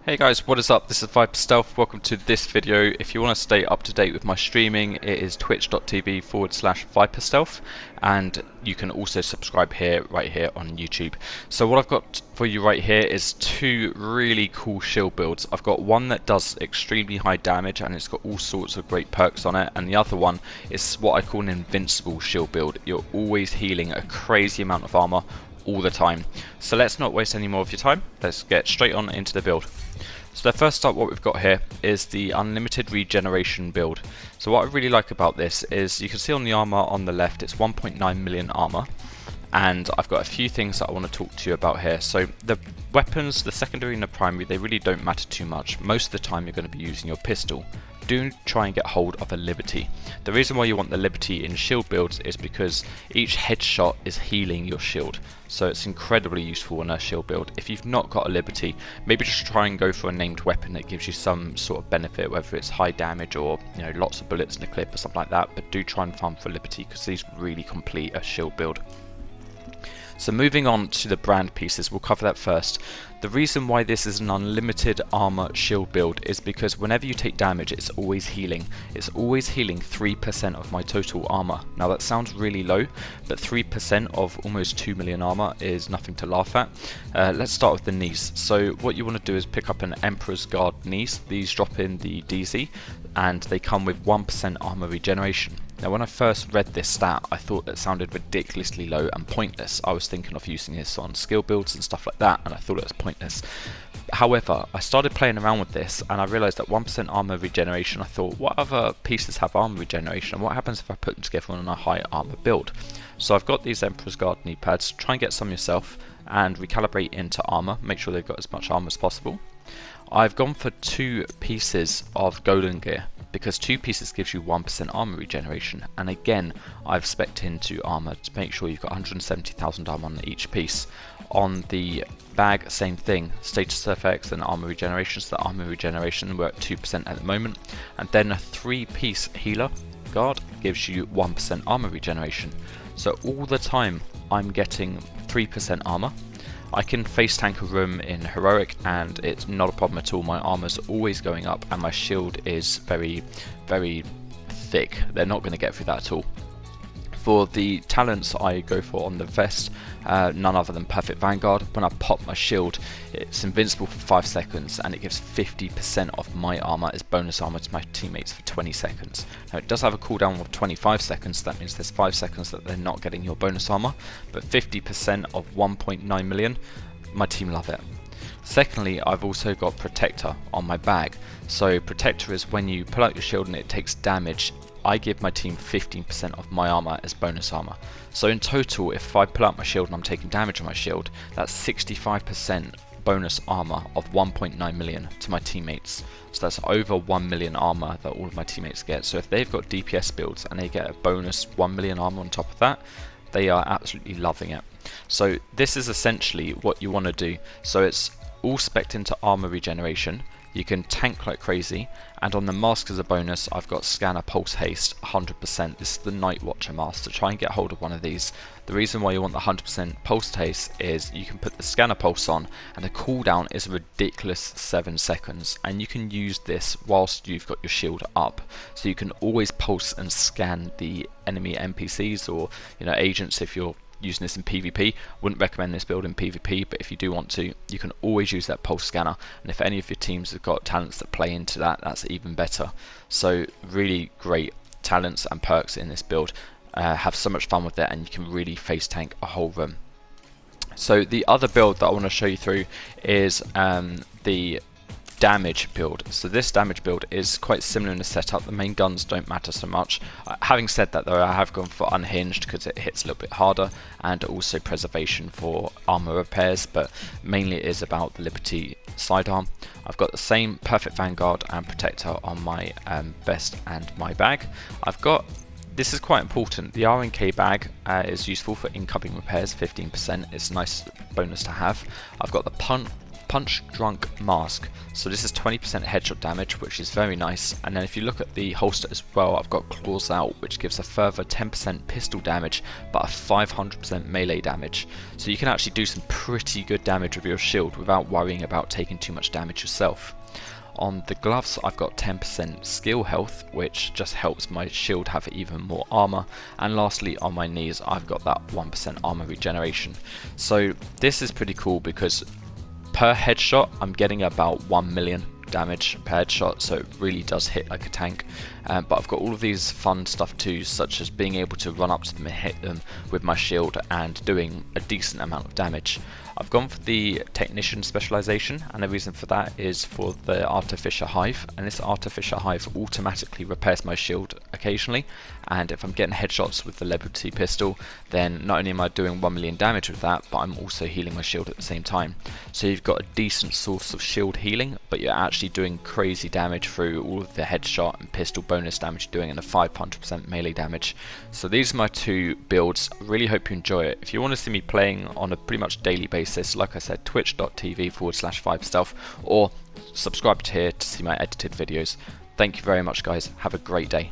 Hey guys, what is up? This is ViperStealth. Welcome to this video. If you want to stay up to date with my streaming, it is twitch.tv/ViperStealth, and you can also subscribe right here on YouTube. So what I've got for you right here is two really cool shield builds. I've got one that does extremely high damage and it's got all sorts of great perks on it, and the other one is what I call an invincible shield build. You're always healing a crazy amount of armor all the time. So let's not waste any more of your time. Let's get straight on into the build. So first up, what we've got here is the unlimited regeneration build. So what I really like about this is you can see on the armor on the left it's 1.9 million armor, and I've got a few things that I want to talk to you about here. So the weapons, the secondary and the primary, they really don't matter too much. Most of the time you're going to be using your pistol. Do try and get hold of a Liberty. The reason why you want the Liberty in shield builds is because each headshot is healing your shield, so it's incredibly useful in a shield build. If you've not got a Liberty, maybe just try and go for a named weapon that gives you some sort of benefit, whether it's high damage or lots of bullets in the clip or something like that, but do try and farm for Liberty because these really complete a shield build. So moving on to the brand pieces, we'll cover that first. The reason why this is an unlimited armor shield build is because whenever you take damage, it's always healing. It's always healing 3% of my total armor. Now that sounds really low, but 3% of almost 2 million armor is nothing to laugh at. Let's start with the knees. So what you want to do is pick up an Emperor's Guard knees. These drop in the DZ and they come with 1% armor regeneration. Now when I first read this stat, I thought it sounded ridiculously low and pointless. I was thinking of using this on skill builds and stuff like that, and I thought it was pointless. However, I started playing around with this and I realised that 1% armor regeneration, I thought, what other pieces have armor regeneration and what happens if I put them together on a high armor build? So I've got these Emperor's Guard knee pads. Try and get some yourself and recalibrate into armor. Make sure they've got as much armor as possible. I've gone for 2 pieces of golden gear because 2 pieces gives you 1% armor regeneration, and again I've spec'd into armor to make sure you've got 170,000 armor on each piece. On the bag, same thing, status effects and armor regeneration. So the armor regeneration we're at 2% at the moment, and then a 3-piece healer guard gives you 1% armor regeneration. So all the time I'm getting 3% armor. I can face tank a room in heroic and it's not a problem at all. My armor's always going up and my shield is very, very thick. They're not going to get through that at all. For the talents I go for on the vest, none other than Perfect Vanguard. When I pop my shield, it's invincible for 5 seconds and it gives 50% of my armor as bonus armor to my teammates for 20 seconds. Now it does have a cooldown of 25 seconds, that means there's 5 seconds that they're not getting your bonus armor, but 50% of 1.9 million, my team love it. Secondly, I've also got Protector on my bag. So Protector is when you pull out your shield and it takes damage, I give my team 15% of my armor as bonus armor. So in total, if I pull out my shield and I'm taking damage on my shield, that's 65% bonus armor of 1.9 million to my teammates. So that's over 1 million armor that all of my teammates get. So if they've got DPS builds and they get a bonus 1 million armor on top of that, they are absolutely loving it. So this is essentially what you want to do. So it's all spec'd into armor regeneration. You can tank like crazy, and on the mask as a bonus I've got Scanner Pulse Haste 100%. This is the Night Watcher mask, so try and get hold of one of these. The reason why you want the 100% Pulse Haste is you can put the Scanner Pulse on and the cooldown is a ridiculous 7 seconds, and you can use this whilst you've got your shield up. So you can always pulse and scan the enemy NPCs or agents if you're using this in PvP. Wouldn't recommend this build in PvP, but if you do want to, you can always use that pulse scanner, and if any of your teams have got talents that play into that, that's even better. So really great talents and perks in this build. Have so much fun with it and you can really face tank a whole room. So the other build that I want to show you through is the damage build. So this damage build is quite similar in the setup. The main guns don't matter so much. Having said that though, I have gone for unhinged because it hits a little bit harder, and also preservation for armor repairs, but mainly it is about the Liberty sidearm. I've got the same Perfect Vanguard and Protector on my vest and my bag. This is quite important. The RNK bag is useful for incoming repairs, 15%. It's a nice bonus to have. I've got the Punch Drunk Mask. So this is 20% headshot damage, which is very nice. And then if you look at the holster as well, I've got Claws Out, which gives a further 10% pistol damage, but a 500% melee damage. So you can actually do some pretty good damage with your shield without worrying about taking too much damage yourself. On the gloves, I've got 10% skill health, which just helps my shield have even more armor. And lastly, on my knees, I've got that 1% armor regeneration. So this is pretty cool because per headshot, I'm getting about 1 million damage per headshot, so it really does hit like a tank. But I've got all of these fun stuff too, such as being able to run up to them and hit them with my shield and doing a decent amount of damage. I've gone for the Technician specialization, and the reason for that is for the Artificer Hive, and this Artificer Hive automatically repairs my shield occasionally, and if I'm getting headshots with the Level 2 pistol, then not only am I doing 1 million damage with that, but I'm also healing my shield at the same time. So you've got a decent source of shield healing, but you're actually doing crazy damage through all of the headshot and pistol bonus damage you're doing, and the 500% melee damage. So these are my two builds. Really hope you enjoy it. If you want to see me playing on a pretty much daily basis, like I said, twitch.tv/ViperStealth, or subscribe to here to see my edited videos. Thank you very much, guys. Have a great day.